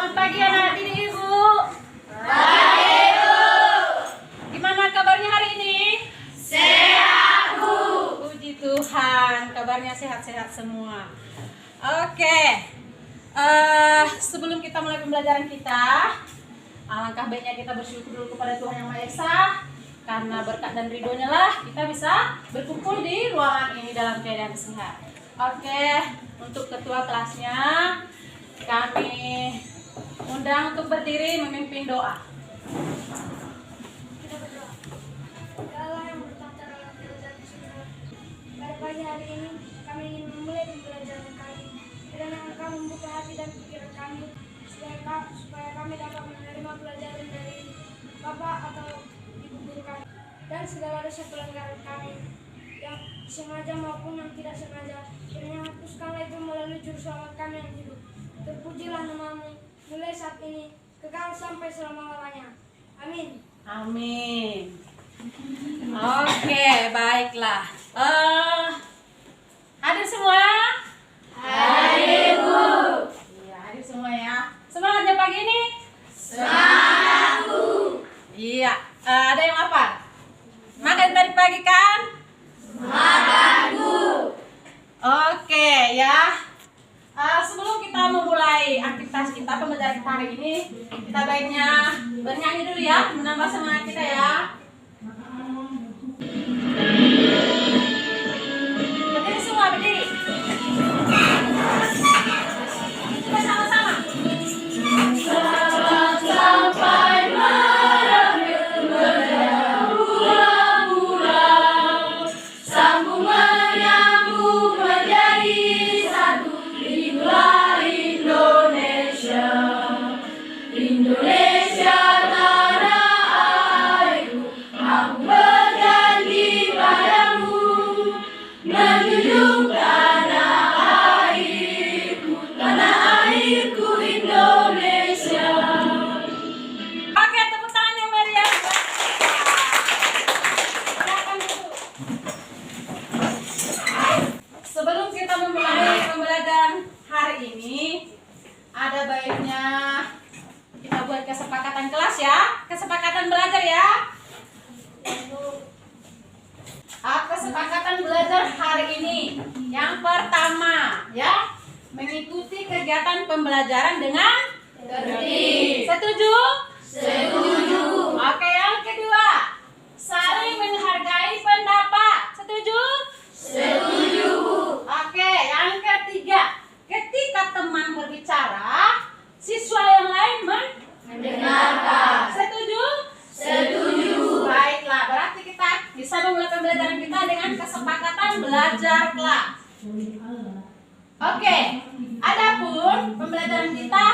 Selamat pagi anak didik Ibu. Pagi Ibu. Gimana kabarnya hari ini? Sehat Bu. Puji Tuhan, kabarnya sehat-sehat semua. Oke, sebelum kita mulai pembelajaran kita, alangkah baiknya kita bersyukur dulu kepada Tuhan Yang Maha Esa. Karena berkat dan ridhonya lah kita bisa berkumpul di ruangan ini dalam keadaan sehat. Oke, untuk ketua kelasnya kami undang untuk berdiri memimpin doa. Kita berdoa. Ya Allah yang bertata dalam kerajaan surga. Pada pagi hari ini kami ingin memulai pembelajaran kami. Kiranya Engkau membuka hati dan pikiran kami supaya kami dapat menerima pelajaran dari Bapak atau Ibu guru kami dan segala dosa pelanggaran kami yang sengaja maupun yang tidak sengaja. Kiranya hapuskanlah itu melalui juru selamat kami yang hidup. Terpujilah nama-Mu mulai saat ini kekal sampai selama-lamanya. Amin. Amin. Oke, baiklah. Hadir semua? Hadir Bu. Iya, hadir semua ya. Semangatnya pagi ini? Semangat Bu. Iya. Ada yang lapar? Makan tadi pagi kan? Makan Bu. Oke ya. Sebelum kita memulai aktivitas kita pembelajaran kita hari ini, kita baiknya bernyanyi dulu ya, menambah semangat kita ya. Berdiri semua, berdiri. Kita sama-sama. Sampai merebut pulau-pulau, sambung menyambung menjadi satu. Inilah Indonesia, Indonesia tanah airku. Aku berjanji padamu, menjunjung tanah airku Indonesia. Oke, tepuk tangan yang meriah. Silakan duduk. Sebelum kita memulai pembelajaran hari ini, ada baiknya kita buat kesepakatan kelas ya, kesepakatan belajar ya. Kesepakatan belajar hari ini, yang pertama ya, mengikuti kegiatan pembelajaran dengan Tertib. setuju? Setuju. Oke, yang kedua, saling menghargai pendapat. Setuju? Setuju Bu. Oke, yang ketiga, ketika teman berbicara, siswa yang lain Mendengarkan. setuju? Setuju. Baiklah, berarti kita bisa memulai pembelajaran kita dengan kesepakatan belajar kelas. Oke, adapun pembelajaran kita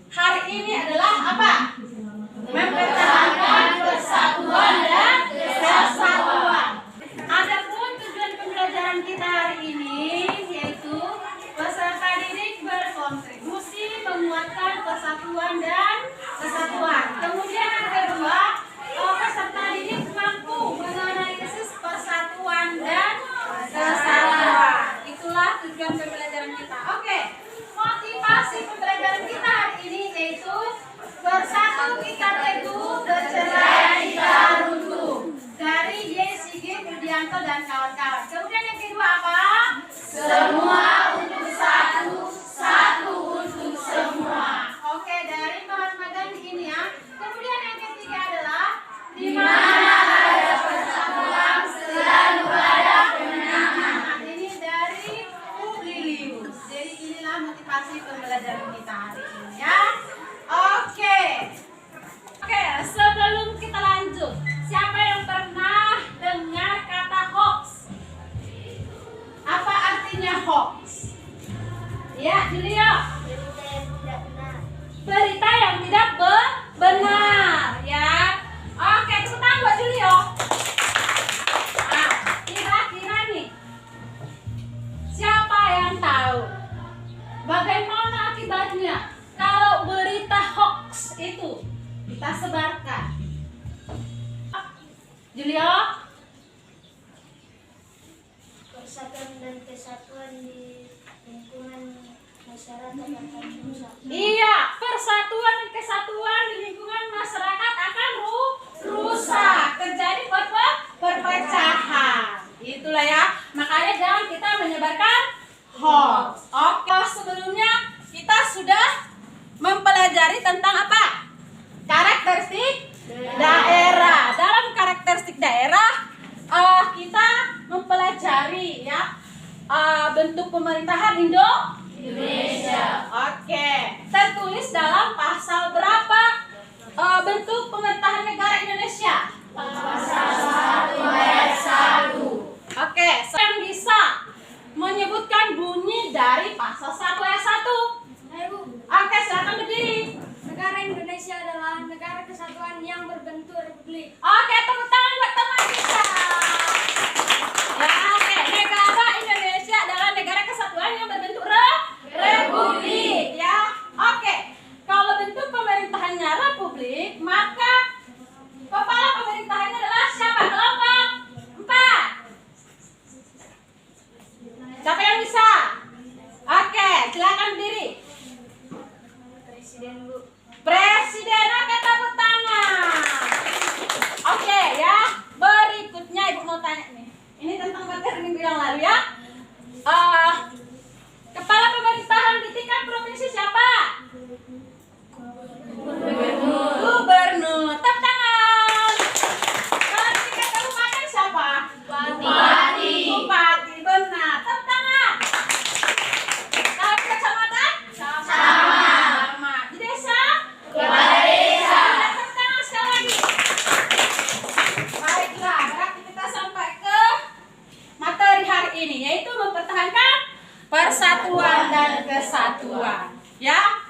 hari ini adalah apa? Mempertahankan persatuan dan kesatuan. Adapun tujuan pembelajaran kita hari ini yaitu peserta didik berkontribusi menguatkan persatuan dan kesatuan. Kemudian yang kedua, peserta didik mampu menganalisis persatuan dan kesatuan. Itulah tujuan pembelajaran kita. Oke, motivasi pembelajaran kita hari ini yaitu bersatu kita teguh, bercerai kita runtuh. Dari Y. Sigit Rudianto dan kawan-kawan. Kemudian yang kedua apa? Semua untuk satu, satu untuk semua. Oke, dari Mahatma Gandhi ini ya. Kemudian yang ketiga adalah Di mana ada persatuan selalu ada kemenangan. Ini dari Publilius. Jadi inilah motivasi pembelajaran kita hari ini ya. Oke. Oke, sebelum kita lanjut, siapa yang pernah dengar kata hoax? Apa artinya hoax? Ya, Julio. Berita yang tidak benar. Berita yang tidak benar ya. Oke, tepuk tangan buat Julio. Nah, kira-kira nih, siapa yang tahu bagaimana akibatnya kalau berita hoax itu kita sebarkan? Julio? Persatuan dan kesatuan di lingkungan masyarakat akan rusak. Iya, persatuan bentuk pemerintahan Indonesia. Oke, tertulis dalam pasal berapa bentuk pemerintahan negara Indonesia? Pasal 1 ayat 1. Oke, saya bisa menyebutkan bunyi dari pasal 1 ayat 1. Ayo Bu, Oke, silakan berdiri. negara Indonesia adalah negara kesatuan yang berbentuk republik. Oke, tepuk tangan buat teman kita. Ya, oke, negara Indonesia adalah negara kesatuan yang berbentuk republik. Ya, oke. Kalau bentuk pemerintahannya republik, maka kepala pemerintahannya adalah siapa? Kelompok 4. Siapa yang bisa? Oke, silakan berdiri. Presiden Bu. Presiden, oke, tepuk tangan. Oke ya, berikutnya Ibu mau tanya nih. Ini tentang materi minggu yang lalu ya. Kepala pemerintahan di tingkat provinsi siapa? Gubernur. Tepuk tangan. Kalau di tingkat kabupaten siapa? Bupati. Bupati, benar. Tepuk tangan. Kalau di kecamatan? Sama. Di desa? Kepala desa. Tepuk tangan sekali lagi. Baiklah, berarti kita sampai ke materi hari ini, yaitu mempertahankan persatuan dan kesatuan. Ya,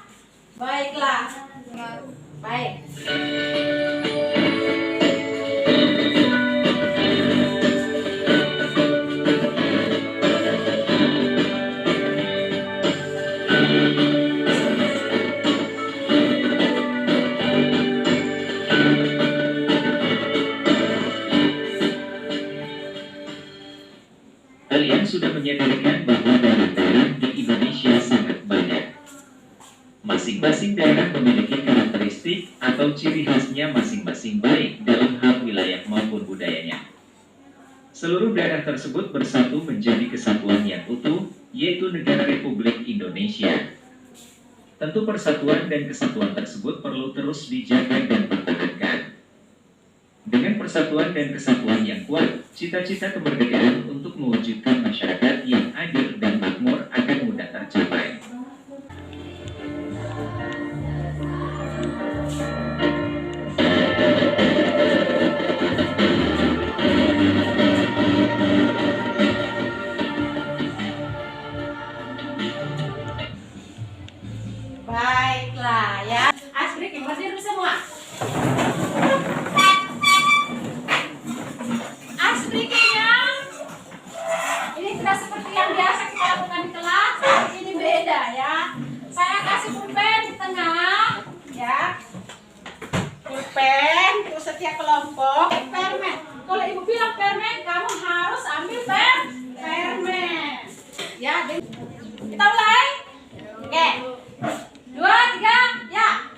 baiklah. Baik. Kalian sudah menyadarikan bahwa daerah-daerah di Indonesia sangat banyak. Masing-masing daerah memiliki karakteristik atau ciri khasnya masing-masing baik dalam hal wilayah maupun budayanya. Seluruh daerah tersebut bersatu menjadi kesatuan yang utuh, yaitu Negara Republik Indonesia. Tentu persatuan dan kesatuan tersebut perlu terus dijaga dan dipertahankan. Dengan persatuan dan kesatuan yang kuat, cita-cita kemerdekaan untuk mewujudkan masyarakat yang adil dan makmur akan mudah tercapai. Baiklah ya. Asri, berdiri semua. Asprikinya ini tidak seperti yang biasa kita lakukan di kelas. Ini beda ya. Saya kasih pulpen di tengah ya. Pulpen untuk setiap kelompok. Permen. Kalau ibu bilang permen, kamu harus ambil permen. Ya, kita mulai. Oke. 2, 3, ya.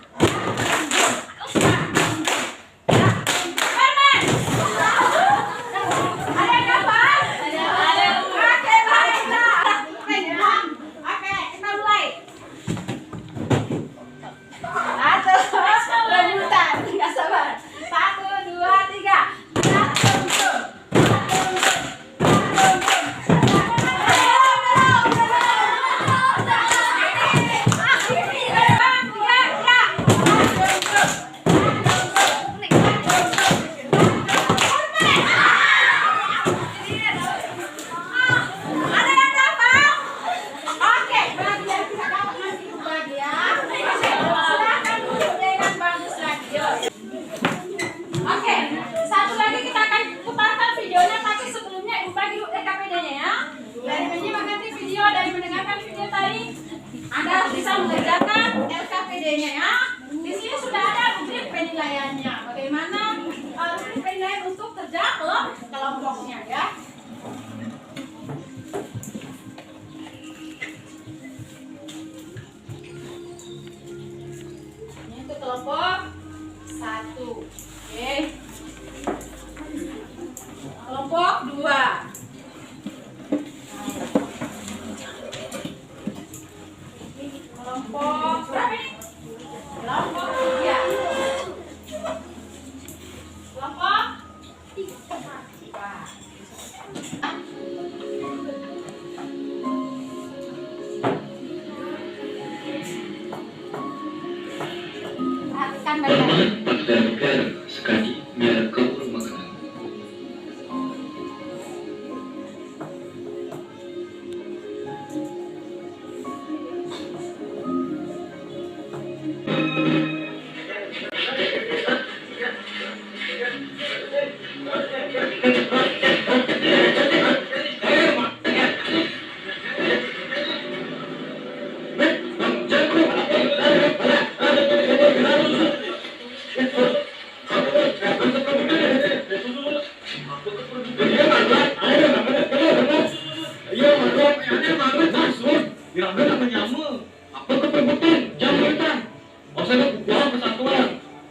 Bisa mengerjakan LKPD-nya ya. Di sini sudah ada rubrik penilaiannya. Bagaimana rubrik penilaian untuk kerja kelompoknya ya. Ini untuk kelompok 1. Oke. Kelompok 2. Kelompok berapa ini? Kelompok 3. Kelompok 3. banyak. Paman pagdamgar sekali biar kau makanan.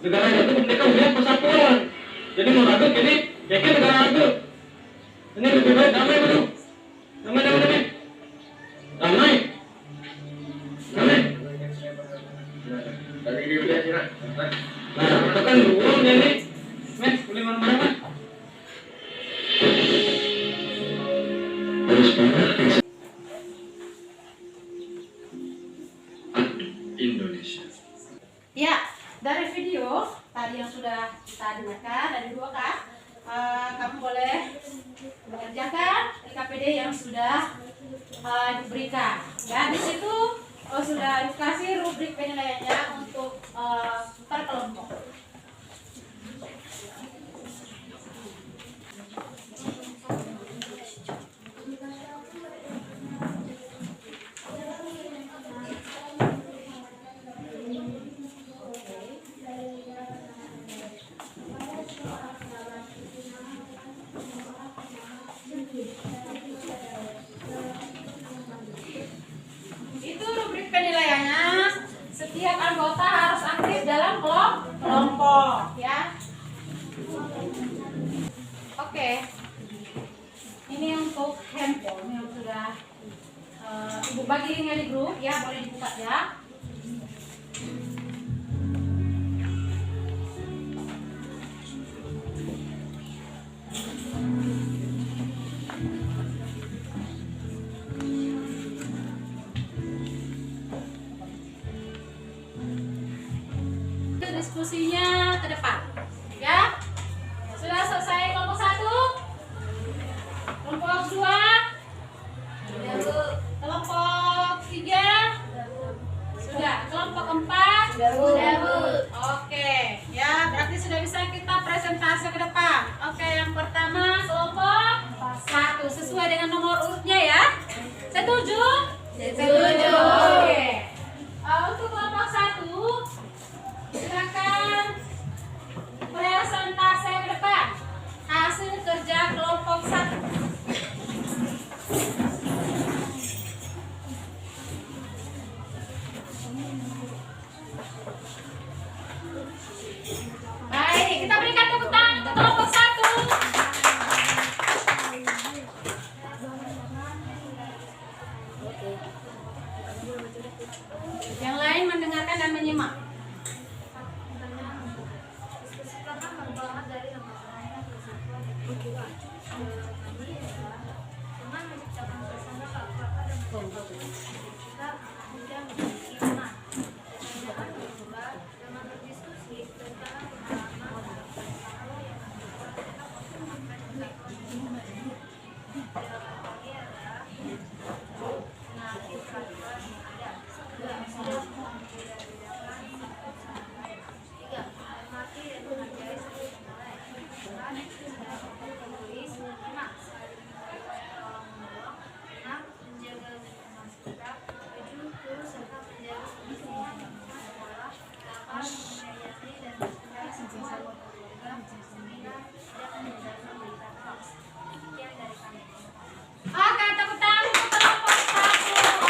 Negara itu merdeka udah persatuan. Jadi mau ragu ini, yakin negara ragu. Ini lebih baik damai dulu. Damai. Dari dia sih, nah, itu kan dulu jadi, boleh mana-mana. Harus banget Indonesia. Ya, dari video tadi yang sudah kita dengarkan dari 2 kan, kamu boleh mengerjakan KPD yang sudah diberikan. Ya, di situ sudah dikasih rubrik penilaiannya untuk per kelompok. Itu rubrik penilaiannya. Setiap anggota harus aktif dalam kelompok, ya. Oke. Ini untuk handphone yang sudah Ibu bagi linknya di grup, ya, boleh dibuka ya. Diskusinya ke depan, ya. Sudah selesai kelompok 1, kelompok 2, kelompok 3, sudah, kelompok 4, Sudah, Bu. Oke, ya, berarti sudah bisa kita presentasi ke depan. Oke, yang pertama kelompok 1 sesuai dengan nomor urutnya ya. Setuju? Setuju. Oke. Untuk kelompok 1, silakan presentasi ke depan hasil kerja kelompok 1. Baik, kita berikan tepuk tangan untuk kelompok 1. Yang lain mendengarkan dan menyimak. Oke, tepuk tangan untuk kelompok 1.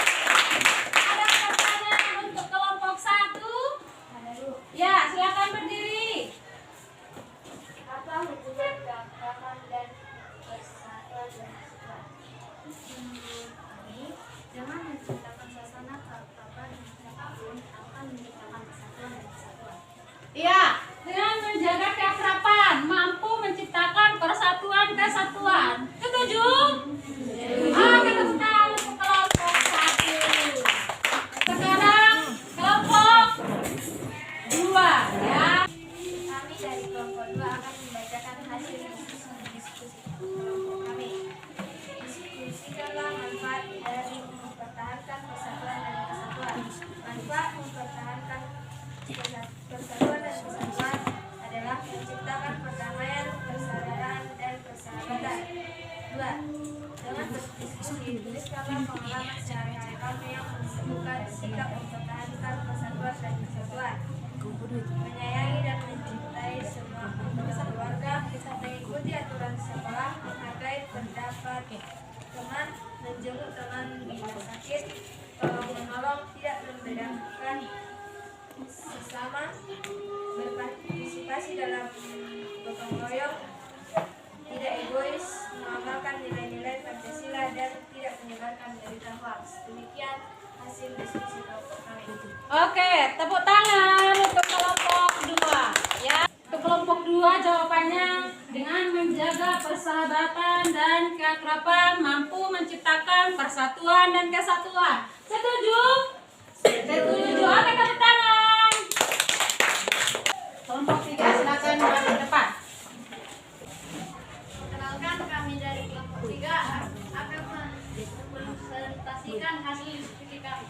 Ada pertanyaan untuk kelompok 1? Ya, silakan berdiri. Apa hubungan keagamaan dan persatuan dan kesatuan? Menurut kami, dengan menciptakan suasana keakraban dan siapapun akan menciptakan kesatuan dan kesatuan. Iya, dengan menjaga keakraban mampu menciptakan persatuan kesatuan. Setuju? Oke, tepuk tangan untuk kelompok 1. Sekarang kelompok 2, ya. Persatuan dan kesatuan adalah menciptakan perdamaian, persaudaraan, dan persahabatan. 2. Dengan berdiskusi, tuliskanlah pengalaman sehari-hari kamu yang menentukan sikap mempertahankan persatuan dan kesatuan. Menyayangi dan mencintai semua anggota keluarga, mengikuti aturan sekolah, menghargai pendapat teman, menjenguk teman bila sakit, menolong, tidak membedakan sesama, berpartisipasi dalam gotong royong, tidak egois, mengamalkan nilai-nilai Pancasila, dan tidak menyebarkan berita hoax. Demikian hasil diskusi kelompok kami. Oke, tepuk tangan untuk kelompok 2 ya. Untuk kelompok 2 jawabannya dengan menjaga persahabatan dan keakraban mampu menciptakan persatuan dan kesatuan. Setuju? Setuju. Oke, tepuk tangan. Kelompok 3 silakan maju ke depan. Perkenalkan, kami dari kelompok 3 akan mempresentasikan hasil diskusi kami.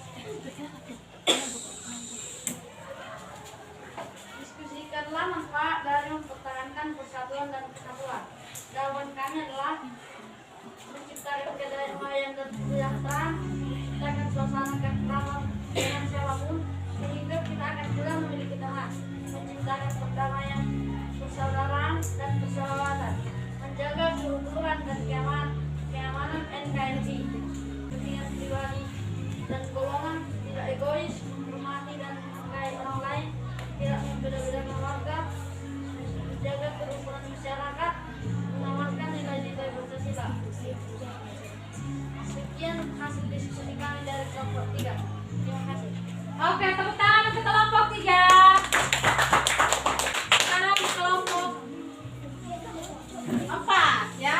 Diskusikanlah manfaat dari mempertahankan persatuan dan kesatuan. Jawaban kami adalah menciptakan kedamaian dan kesejahteraan, menciptakan suasana ketentraman dengan siapapun, sehingga kita akan juga memiliki teman, menciptakan perdamaian, persaudaraan, dan persahabatan, menjaga keutuhan dan keamanan NKRI, kepentingan pribadi dan golongan, tidak egois, menghormati dan menghargai orang lain, tidak membeda-bedakan warga, menjaga kerukunan masyarakat, mengamalkan nilai-nilai Pancasila. Sekian hasil diskusi kami dari kelompok 3. Terima kasih. Oke, tepuk tangan untuk kelompok 3. Sekarang kelompok 4 ya.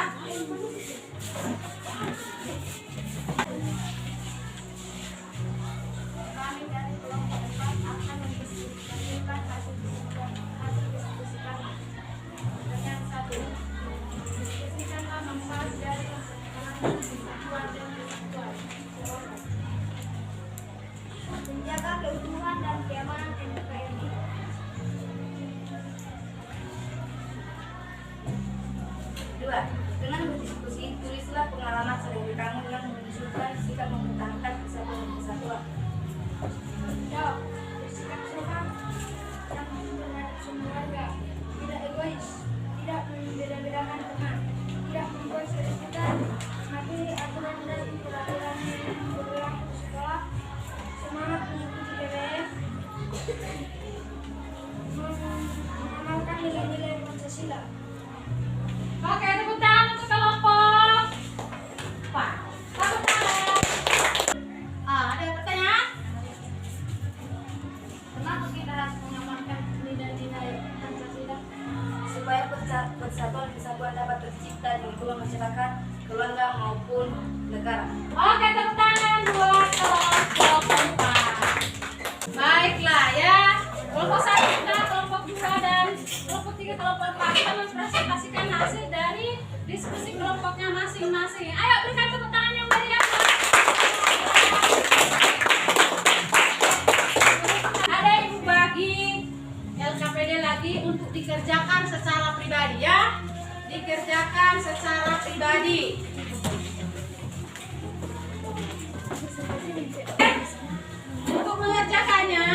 Kami dari kelompok 4 akan mendiskusikan hasil diskusi kami. Dengan 1. Diskusikanlah manfaat dari mempertahankan persatuan dan kesatuan. Menjaga keutuhan dan keamanan NKRI. 2. Dengan berdiskusi, tulislah pengalaman sehari kamu yang menunjukkan sikap mempertahankan persatuan dan kesatuan. Jawab. Bersikap sopan, yang terhadap semua warga, tidak egois, tidak membeda-bedakan teman, tidak membuat keributan, mematuhi aturan dan peraturan yang berlaku di sekolah, semangat mengikuti PBM, mengamalkan nilai-nilai Pancasila. Oke, tepuk tangan untuk kelompok 4. Tepuk tangan. Ada pertanyaan? Kenapa kita harus mengamalkan nilai-nilai Pancasila? Supaya persatuan kesatuan dapat tercipta di lingkungan masyarakat, keluarga maupun negara. Oke, tepuk tangan buat kelompok 4. Baiklah ya. Kelompok 1 sudah, kelompok 2 dan kelompok 3, kelompok 4 kita mempresentasikan hasil dari diskusi kelompoknya masing-masing. Ayo berikan tepuk tangan yang meriah. Ada ibu bagi LKPD lagi untuk dikerjakan secara pribadi ya. Dikerjakan secara pribadi. Untuk mengerjakannya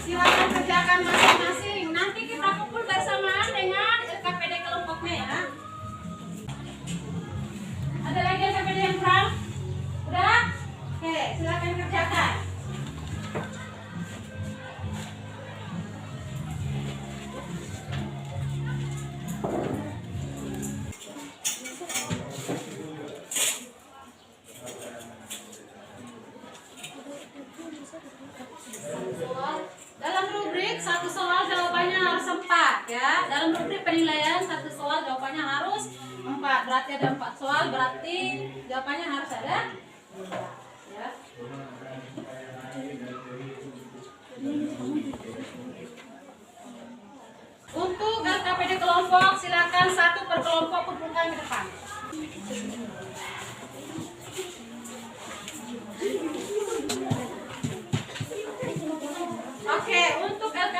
silakan kerjakan masing-masing. Nanti kita kumpul bersamaan dengan LKPD kelompoknya ya. Ada lagi LKPD yang kurang? Udah? Oke, silakan kerjakan. Dalam rubrik satu soal jawabannya harus 4 ya. Dalam rubrik penilaian satu soal jawabannya harus 4. Berarti ada 4 soal, berarti jawabannya harus ada 4 ya. Untuk LKPD kelompok silakan 1 per kelompok kumpulkan ke depan.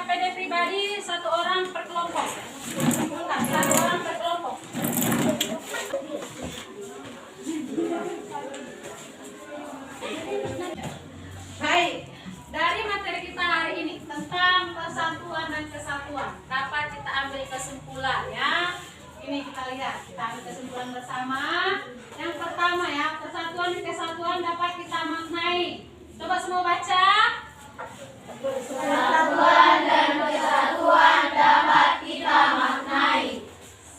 PD pribadi 1 orang per kelompok. Bukan, 1 orang per kelompok. Baik, dari materi kita hari ini tentang persatuan dan kesatuan dapat kita ambil kesimpulan ya. Ini kita lihat, kita ambil kesimpulan bersama. Yang pertama ya, persatuan dan kesatuan dapat kita maknai. Coba semua baca. Persatuan dan kesatuan dapat kita maknai.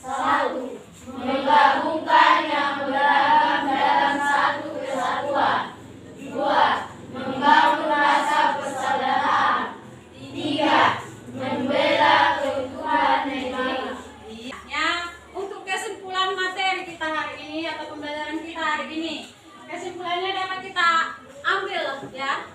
1. Menggabungkan yang beragam dalam satu kesatuan. 2. Membangun rasa persaudaraan. 3. Membela keutuhan negara. Ya, untuk kesimpulan materi kita hari ini atau pembelajaran kita hari ini, kesimpulannya dapat kita ambil ya.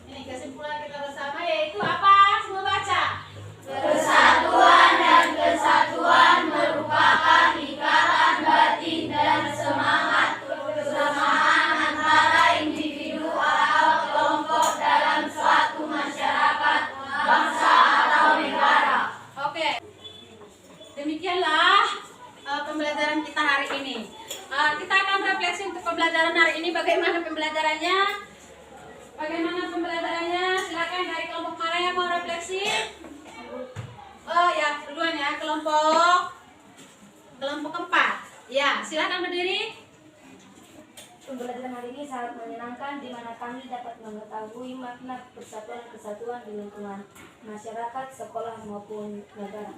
Ini kesimpulan kita bersama yaitu apa? Semua baca. Persatuan dan kesatuan merupakan ikatan batin dan semangat kebersamaan antara individu atau kelompok dalam suatu masyarakat, bangsa atau negara. Oke. Demikianlah pembelajaran kita hari ini. Kita akan refleksi untuk pembelajaran hari ini. Bagaimana pembelajarannya? Silakan dari kelompok mana yang mau refleksi? Oh ya, duluan ya, kelompok 4. Ya, silakan berdiri. Pembelajaran hari ini sangat menyenangkan di mana kami dapat mengetahui makna persatuan dan kesatuan di lingkungan masyarakat, sekolah maupun negara.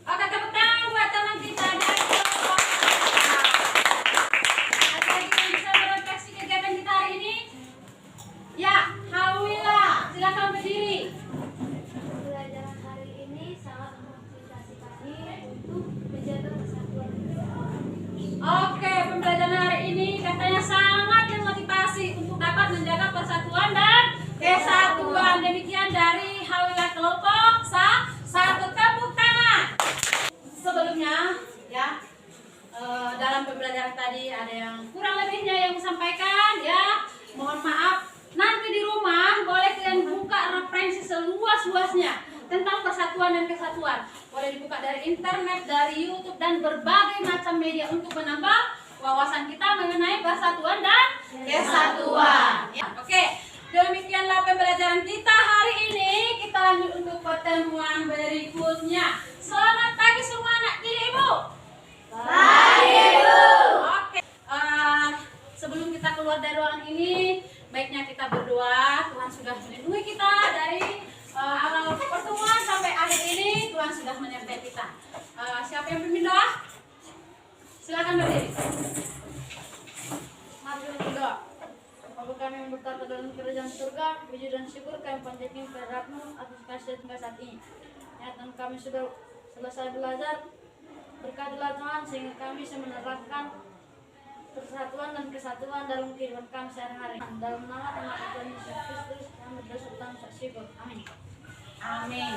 Oke, tepuk tangan buat teman kita dari kelompok 4. Ada lagi yang bisa merefleksi kegiatan kita hari ini? Ya, Hawila, silakan berdiri. Pembelajaran hari ini sangat memotivasi kami untuk menjaga persatuan dan kesatuan. Oke, pembelajaran hari ini katanya sangat memotivasi untuk dapat menjaga persatuan dan kesatuan. Demikian dari Hawila kelompok 1. Tepuk tangan. Sebelumnya ya, dalam pembelajaran tadi ada yang kurang lebihnya yang disampaikan ya. Mohon maaf. Nanti di rumah boleh kalian buka referensi seluas-luasnya tentang persatuan dan kesatuan. Boleh dibuka dari internet, dari YouTube, dan berbagai macam media untuk menambah wawasan kita mengenai persatuan dan kesatuan. Ya, oke, demikianlah pembelajaran kita hari ini. Kita lanjut untuk pertemuan berikutnya. Selamat pagi semua anak didik Ibu. Pagi, Ibu. Oke, sebelum kita keluar dari ruangan ini, baiknya kita berdoa. Tuhan sudah melindungi kita dari awal pertemuan sampai akhir ini. Tuhan sudah menyertai kita. Siapa yang pimpin doa? Silakan berdiri. Mari kita berdoa. Bapa kami yang bertata dalam kerajaan surga, puji dan syukur kami panjatkan kehadirat-Mu atas kasih dan saat ini. Ya Tuhan, kami sudah selesai belajar. Berkatilah Tuhan sehingga kami bisa menerapkan persatuan dan kesatuan dalam kehidupan kami sehari-hari. Dalam nama Tuhan Yesus Kristus kami berdoa dan syukur. Amin. Amin.